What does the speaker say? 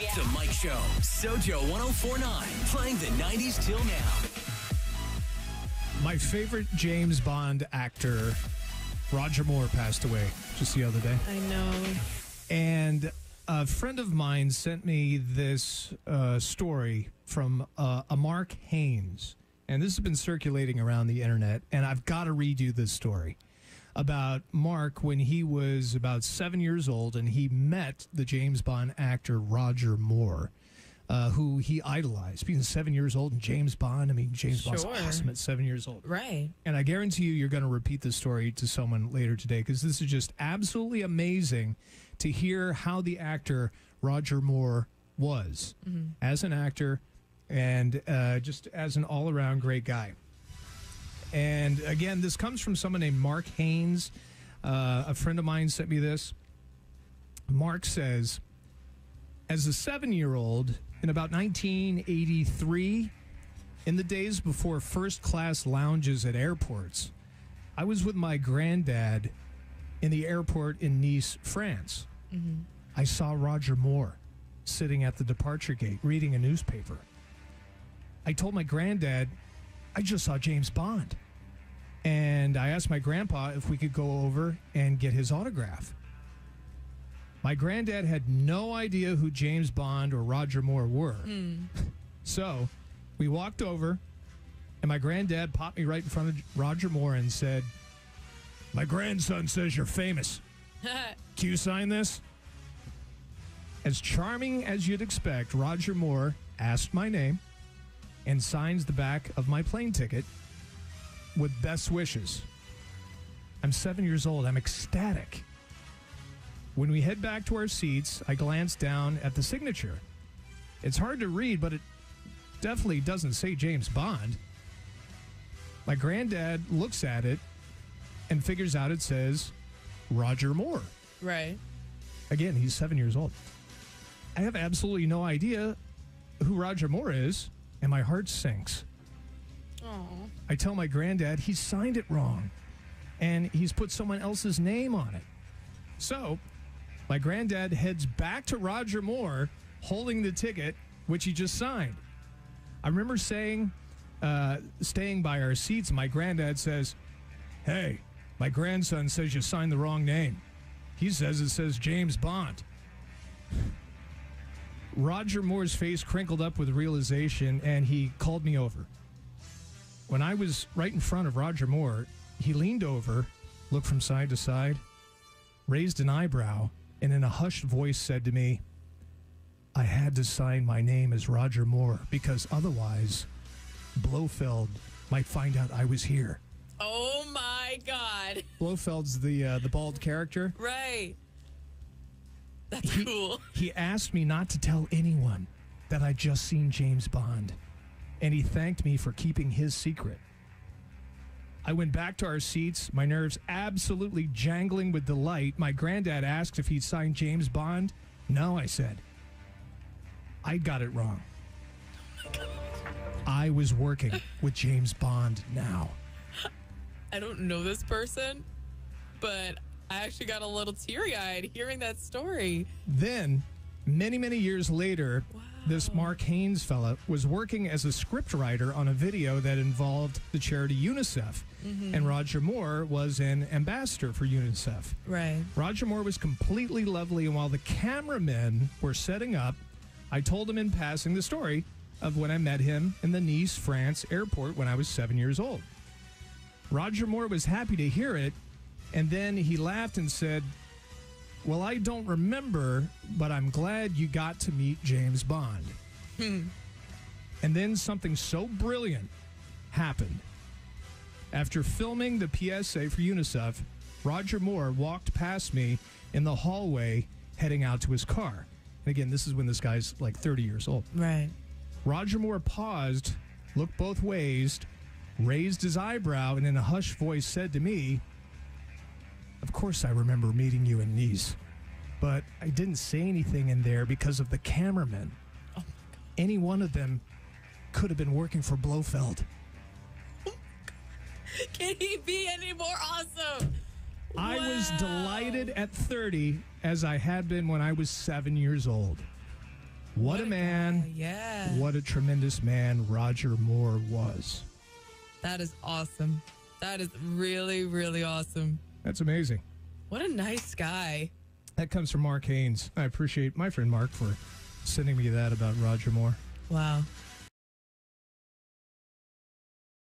Yeah. The Mike Show, SoJO 104.9, playing the 90s till now. My favorite James Bond actor, Roger Moore, passed away just the other day. I know. And a friend of mine sent me this story from a Marc Haynes. And this has been circulating around the internet. And I've got to read you this story about Mark when he was about 7 years old and he met the James Bond actor Roger Moore, who he idolized. Being 7 years old and James Bond, I mean, James Bond's awesome at 7 years old. Right. And I guarantee you're going to repeat this story to someone later today because this is just absolutely amazing to hear how the actor Roger Moore was as an actor and just as an all-around great guy. And again, this comes from someone named Marc Haynes. A friend of mine sent me this. Mark says, as a 7-year-old in about 1983, in the days before first-class lounges at airports, I was with my granddad in the airport in Nice, France. I saw Roger Moore sitting at the departure gate reading a newspaper. I told my granddad, I just saw James Bond. And I asked my grandpa if we could go over and get his autograph. My granddad had no idea who James Bond or Roger Moore were. So we walked over, and my granddad popped me right in front of Roger Moore and said, my grandson says you're famous. Can you sign this? As charming as you'd expect, Roger Moore asked my name and signs the back of my plane ticket with best wishes. I'm 7 years old. I'm ecstatic. When we head back to our seats, I glance down at the signature. It's hard to read, but it definitely doesn't say James Bond. My granddad looks at it and figures out it says Roger Moore. Right. Again, he's 7 years old. I have absolutely no idea who Roger Moore is, and my heart sinks. Aww. I tell my granddad he signed it wrong, and he's put someone else's name on it. So, my granddad heads back to Roger Moore, holding the ticket, which he just signed. I remember staying by our seats, and my granddad says, hey, my grandson says you signed the wrong name. He says it says James Bond. Roger Moore's face crinkled up with realization, and he called me over. When I was right in front of Roger Moore, he leaned over, looked from side to side, raised an eyebrow, and in a hushed voice said to me, I had to sign my name as Roger Moore because otherwise Blofeld might find out I was here. Oh, my God. Blofeld's the bald character. Right. That's cool. He asked me not to tell anyone that I'd just seen James Bond, and he thanked me for keeping his secret. I went back to our seats, my nerves absolutely jangling with delight. My granddad asked if he'd signed James Bond. No, I said. I got it wrong. Oh my God. I was working with James Bond now. I don't know this person, but I actually got a little teary-eyed hearing that story. Then, many, many years later, this Marc Haynes fella was working as a scriptwriter on a video that involved the charity UNICEF. And Roger Moore was an ambassador for UNICEF. Right. Roger Moore was completely lovely, and while the cameramen were setting up, I told him in passing the story of when I met him in the Nice, France airport when I was 7 years old. Roger Moore was happy to hear it, and then he laughed and said, well, I don't remember, but I'm glad you got to meet James Bond. And then something so brilliant happened. After filming the PSA for UNICEF, Roger Moore walked past me in the hallway heading out to his car. And again, this is when this guy's like 30 years old. Right. Roger Moore paused, looked both ways, raised his eyebrow, and in a hushed voice said to me, of course I remember meeting you in Nice, but I didn't say anything in there because of the cameramen. Oh my God. Any one of them could have been working for Blofeld. Oh my God. Can he be any more awesome? I was delighted at 30 as I had been when I was 7 years old. What a man. Guy. Yeah. What a tremendous man Roger Moore was. That is awesome. That is really, really awesome. That's amazing. What a nice guy. That comes from Marc Haynes. I appreciate my friend Mark for sending me that about Roger Moore. Wow.